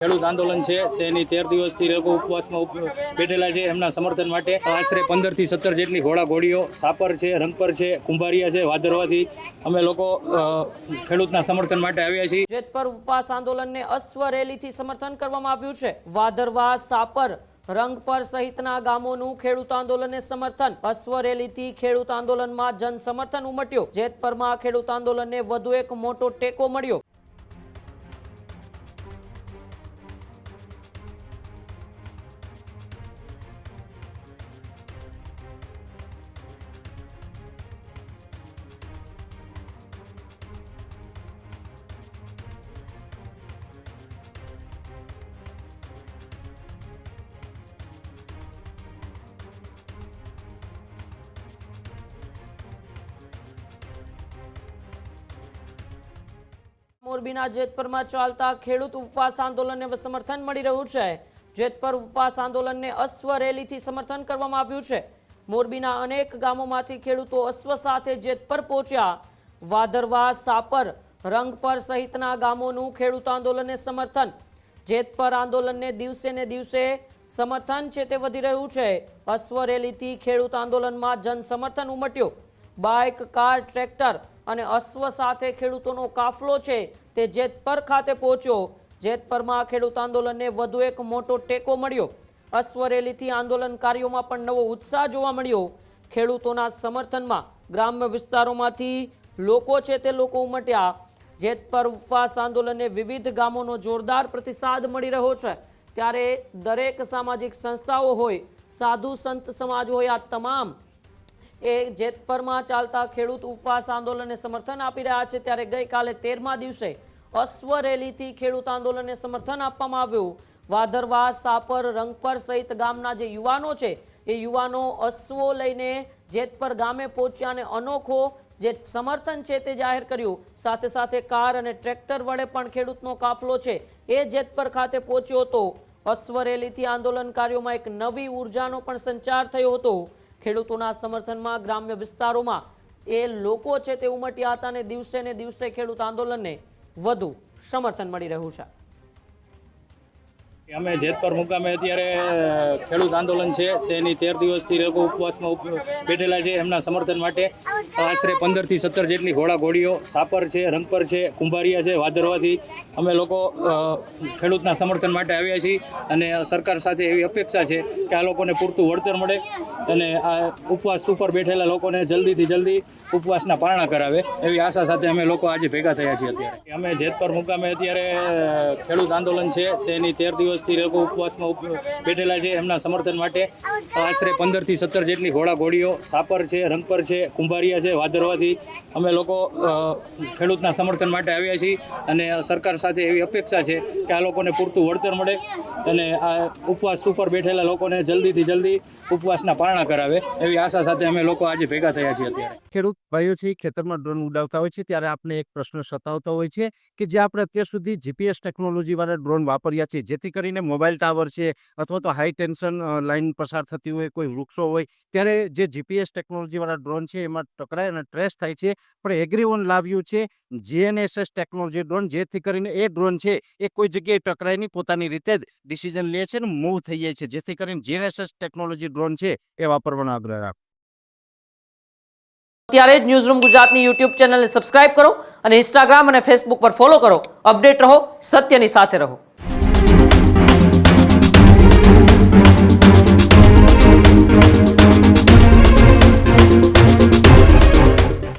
ખેડૂત આંદોલન છે તેની 13 દિવસથી લોકો ઉપવાસમાં બેઠેલા છે। એમના સમર્થન માટે આશરે 15 થી 17 જેટલી ઘોડીઓ સાપર છે, રંગપર છે, કુંભારિયા છે, વાદરવાથી અમે લોકો ખેડૂતના સમર્થન માટે આવ્યા છીએ। જેતપર ઉપવાસ આંદોલનને અશ્વ રેલીથી સમર્થન કરવામાં આવ્યું છે। વાદરવા, સાપર, રંગપર સહિતના ગામોનું ખેડૂત આંદોલનને સમર્થન। અશ્વ રેલીથી ખેડૂત આંદોલનમાં જન સમર્થન ઉમટ્યો। જેતપરમાં ખેડૂત આંદોલનને વધુ એક મોટો ટેકો મળ્યો। મોરબીના જેતપરમાં ચાલતા ખેડૂત ઉપવાસ આંદોલનને સમર્થન મળી રહ્યું છે। જેતપર ઉપવાસ આંદોલનને અશ્વ રેલીથી સમર્થન કરવામાં આવ્યું છે। મોરબીના અનેક ગામોમાંથી ખેડૂતો અશ્વ સાથે જેતપર પહોંચ્યા। વાદરવા, સાપર, રંગપર સહિતના ગામોનું ખેડૂત આંદોલનને સમર્થન। જેતપર આંદોલનને દિવસે ને દિવસે સમર્થન છે તે વધી રહ્યું છે। અશ્વ રેલીથી ખેડૂત આંદોલનમાં જન સમર્થન ઉમટ્યો। બાઇક, કાર, ટ્રેક્ટર અને અશ્વ સાથે ખેડૂતોનો કાફલો છે તે જેતપર ખાતે પહોંચ્યો। જેતપરમાં ખેડૂત આંદોલનને વધુ એક મોટો ટેકો મળ્યો। અશ્વ રેલીથી આંદોલનકારીઓમાં પણ નવો ઉત્સાહ જોવા મળ્યો। ખેડૂતોના સમર્થનમાં ગ્રામ્ય વિસ્તારોમાંથી લોકો છે તે લોકો ઉમટ્યા। જેતપર ઉપવાસ આંદોલનને વિવિધ ગામોનો જોરદાર પ્રતિસાદ મળી રહ્યો છે। ત્યારે દરેક સામાજિક સંસ્થાઓ હોય, સાધુ સંત સમાજ હોય, આ તમામ એ જેતપરમાં ચાલતા ખેડૂત ઉપવાસ આંદોલનને સમર્થન આપી રહ્યા છે। ત્યારે ગઈકાલે 13મા દિવસે અશ્વ રેલીથી ખેડૂત આંદોલનને સમર્થન આપવામાં આવ્યું। વાદરવા, સાપર, રંગપર સહિત ગામના જે યુવાનો છે એ યુવાનો અશ્વો લઈને જેતપર ગામે પહોંચ્યા અને અનોખો જે સમર્થન છે તે જાહેર કર્યું। સાથે સાથે કાર અને ટ્રેક્ટર વડે પણ ખેડૂતનો કાફલો છે એ જેતપર ખાતે પહોંચ્યો હતો। અશ્વ રેલીથી આંદોલનકારીઓમાં એક નવી ઉર્જાનો પણ સંચાર થયો હતો। ખેડૂતોના સમર્થનમાં ગ્રામ્ય વિસ્તારોમાં એ લોકો છે તે ઉમટ્યા હતા અને દિવસે ને દિવસે ખેડૂત આંદોલનને વધુ સમર્થન મળી રહ્યું છે। અમે જેતપર મુકામે અત્યારે ખેડૂત આંદોલન છે તેની 13 દિવસથી લોકો ઉપવાસમાં બેઠેલા છે। એમના સમર્થન માટે આશરે 15 થી 17 જેટલી ઘોડીઓ સાપર છે, રંગપર છે, કુંભારિયા છે, વાદરવાથી અમે લોકો ખેડૂતના સમર્થન માટે આવ્યા છીએ। અને સરકાર સાથે એવી અપેક્ષા છે કે આ લોકોને પૂરતું વળતર મળે અને આ ઉપવાસ ઉપર બેઠેલા લોકોને જલ્દીથી જલ્દી ઉપવાસના પારણા કરાવે એવી આશા સાથે અમે લોકો આજે ભેગા થયા છીએ। અત્યારે અમે જેતપર મુકામે અત્યારે ખેડૂત આંદોલન છે તેની 13 દિવસથી લોકો ઉપવાસમાં બેઠેલા છે। એમના સમર્થન માટે આશરે 15 થી 17 જેટલી ઘોડીઓ સાપર છે, રંગપર છે, કુંભારિયા છે, વાદરવાથી અમે લોકો ખેડૂતના સમર્થન માટે આવ્યા છીએ। અને સરકાર સાથે એવી અપેક્ષા છે કે આ લોકોને પૂરતું વળતર મળે અને આ ઉપવાસ ઉપર બેઠેલા લોકોને જલ્દીથી જલ્દી ઉપવાસના પારણા કરાવે એવી આશા સાથે અમે લોકો આજે ભેગા થયા છીએ। અત્યારે ખેડૂત ભાઈઓ છે ખેતરમાં ડ્રોન ઉડાવતા હોય છે ત્યારે આપણે એક પ્રશ્ન સતાવતો હોય છે કે જે આપણે અત્યાર સુધી જીપીએસ ટેકનોલોજી વાળા ડ્રોન વાપર્યા છે, જેથી કરીને મોબાઈલ ટાવર છે અથવા તો હાઈ ટેન્શન લાઈન પસાર થતી હોય, કોઈ વૃક્ષો હોય, ત્યારે જે જીપીએસ ટેકનોલોજી વાળા ડ્રોન છે એમાં ટકરાય અને ટ્રેસ થાય છે। પણ એગ્રીવન લાવ્યું છે જીએનએસએસ ટેકનોલોજી ડ્રોન, જેથી કરીને એ ડ્રોન છે એ કોઈ જગ્યાએ ટકરાય નહીં, પોતાની રીતે જ ડિસિઝન લે છે ને મૂવ થઈ જાય છે, જેથી કરીને જીએનએસએસ ટેકનોલોજી ડ્રોન છે એ વાપરવાનો આગ્રહ રાખો। ત્યારે જ ન્યૂઝરૂમ ગુજરાતની યુટ્યુબ ચેનલને સબસ્ક્રાઇબ કરો અને ઇન્સ્ટાગ્રામ અને ફેસબુક પર ફોલો કરો। અપડેટ રહો, સત્યની સાથે રહો।